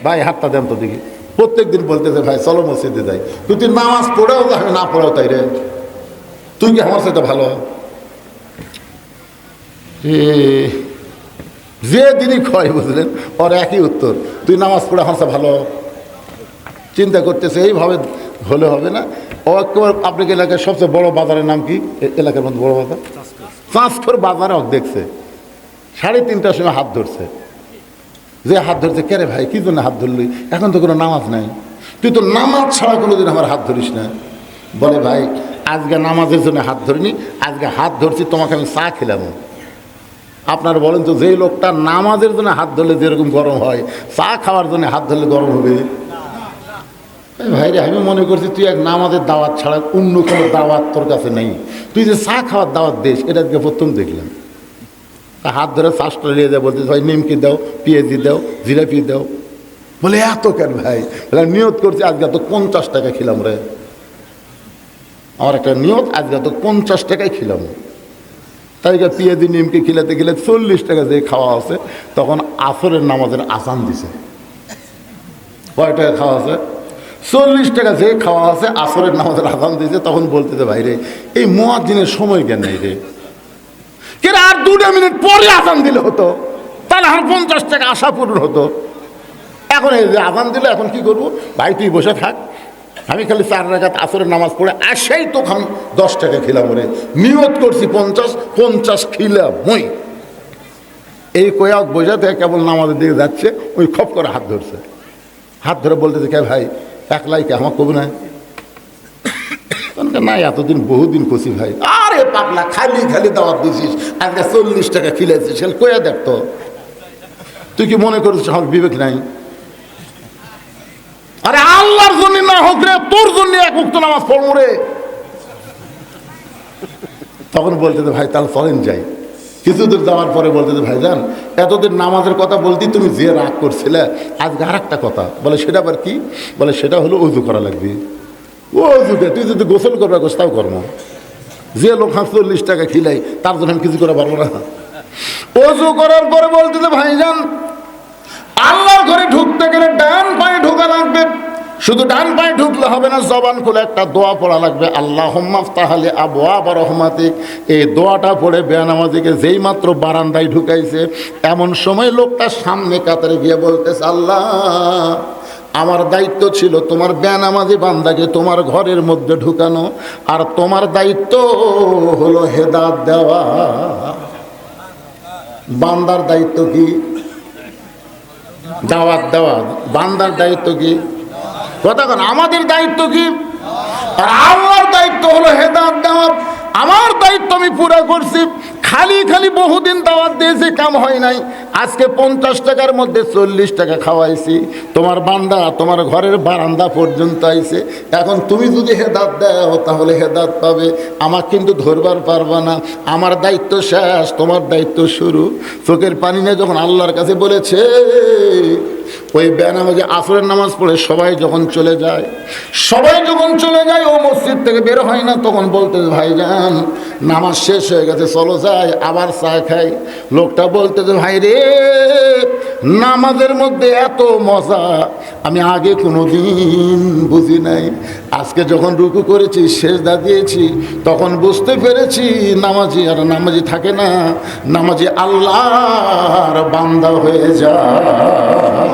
ভাই হাতটা দেন তো দেখি। প্রত্যেক দিন বলতেছে ভাই চলো মসজিদে যাই, তুই নামাজ পড়েও যাবে না পড়েও তাই রে, তুই কি আমার সাথে ভালো? যে দিনই কয় বুঝলেন ওর একই উত্তর, তুই নামাজ পড়ে আমার সাথে ভালো। চিন্তা করতেছে এইভাবে হলে হবে না। ও একেবারে আপনাকে এলাকার সবচেয়ে বড় বাজারের নাম কি? এলাকার মধ্যে বড় বাজার চাঁচকর বাজারে ও দেখছে 3:30টার সময় হাত ধরছে। যে হাত ধরছে, কে রে ভাই কি জন্য হাত ধরলি? এখন তো কোনো নামাজ নাই, তুই তো নামাজ ছাড়া কোনোদিন আমার হাত ধরিস না। বলে ভাই আজকে নামাজের জন্য হাত ধরিনি, আজকে হাত ধরছি তোমাকে আমি চা খেলাম। আপনারা বলেন তো যেই লোকটা নামাজের জন্য হাত ধরলে যেরকম গরম হয়, চা খাওয়ার জন্য হাত ধরলে গরম হবে? ভাই রে, আমি মনে করছি তুই এক নামাজের দাওয়াত ছাড়া অন্য কোনো দাওয়াত তোর কাছে নেই, তুই যে চা খাওয়ার দাওয়াত দিস এটা আজকে প্রথম দেখলাম। তা হাত ধরে চাষটা নিয়ে দেয়, বলতে ভাই নিমকি দাও, পেঁয়াজি দাও, জিলাপি দাও। বলে এত কেন ভাই? নিয়ত করছি আজকে তো 50 টাকা খেলাম রে, আমার একটা নিয়ত আজকে তো 50 টাকায় খেলাম। তাই পেঁয়াজি নিমকি খিলাতে গেলে 40 টাকা যে খাওয়া আছে, তখন আসরের নামাজের আজান দিছে। কয় টাকা খাওয়া আছে? 40 টাকা যে খাওয়া আছে, আসরের নামাজের আজান দিয়েছে। তখন বলতেছে ভাই রে এই মুয়াজ্জিনের সময় জ্ঞান নেই রে, কে আর 2 মিনিট পরে আজান দিলে হতো, তাহলে আমার 50 টাকা আশা পূরণ হতো। এখন এই যে আজান দিলে এখন কি করবো? ভাই তুই বসে থাক, আমি খালি 4 রাকাত আসরের নামাজ পড়ে আসেই তখন 10 টাকা খেলাম রে, নিয়ত করছি 50 খিলাম মই। এই কয়েক বোঝাতে কেবল নামাজের দিকে যাচ্ছে, ওই খপ করে হাত ধরছে। হাত ধরে বলতেছে কে ভাই একলাই কে আমার কবি নাই? না এতদিন বহুদিন খুশি ভাই। আরে পাগলা খালি খালি দাওয়াত দিছিস, আজকে 40 টাকা খিলাইছিস, কয়া দেখতো তুই কি মনে করছিস আমার বিবেক নাই? আরে আল্লাহর জন্য না হোক রে, তোর জন্য এক ওয়াক্ত নামাজ পড়বো রে। তখন বলতে ভাই তাহলে চলেন যাই। কিছু দূর যাওয়ার পরে বলতে ভাই যান এতদিন নামাজের কথা বলতে তুমি যে রাগ করছিলে, আজকে আর একটা কথা। বলে সেটা আবার কি? বলে সেটা হলো ওযু করা লাগবে। ও অজুকে তুই যদি গোসল করবে গোস্তাও কর্ম, যে লোক 40 টাকা খিলাই তার জন্য আমি কিছু করে পারবো না। অজু করার পরে বলতে ভাই যান আল্লাহর ঘরে ঢুকতে গেলে ডান পায়ে ঢোকা লাগবে। শুধু ডান পায়ে ঢুকলে হবে না, জবান খুলে একটা দোয়া পড়া লাগবে, আল্লাহুম্মা আফতাহ লি আবওয়াব রাহমাতিক। এই দোয়াটা পড়ে বেনামাজিকে যেই মাত্র বারান্দায় ঢুকাইছে, এমন সময় লোকটা সামনে কাতারে গিয়ে বলতেছে আল্লাহ আমার দায়িত্ব ছিল তোমার বেনামাজি বান্দাকে তোমার ঘরের মধ্যে ঢুকানো, আর তোমার দায়িত্ব হলো হেদায়েত দেওয়া। বান্দার দায়িত্ব কি? দাওয়াত দেওয়া। বান্দার দায়িত্ব কি? কথা কেন? আমাদের দায়িত্ব কি? আর আল্লাহর দায়িত্ব হলো হেদায়েত দেওয়া। আমার দায়িত্ব আমি পুরো করছি। খালি খালি বহুদিন দাওয়াত দিয়েছি, কাম হয় নাই। আজকে 50 টাকার মধ্যে 40 টাকা খাওয়াইছি, তোমার বান্দা তোমার ঘরের বারান্দা পর্যন্ত আইছে। এখন তুমি যদি হেদায়েত দাও তাহলে হেদায়েত পাবে, আমার কিন্তু ধরবার পারবা না। আমার দায়িত্ব শেষ, তোমার দায়িত্ব শুরু। চোখের পানি নিয়ে যখন আল্লাহর কাছে বলেছে, ওই বেনামাজি আসরের নামাজ পড়ে সবাই যখন চলে যায়, ও মসজিদ থেকে বের হয় না, তখন বলতে ভাইজান নামাজ শেষ হয়ে গেছে চলো যাই আবার চা খাই। লোকটা বলতে ভাই রে নামাজের মধ্যে এত মজা আমি আগে কোনোদিন বুঝি নাই। আজকে যখন রুকু করেছি সেজদা দিয়েছি তখন বুঝতে পেরেছি নামাজি আর নামাজি থাকে না, নামাজি আল্লাহর বান্দা হয়ে যায়।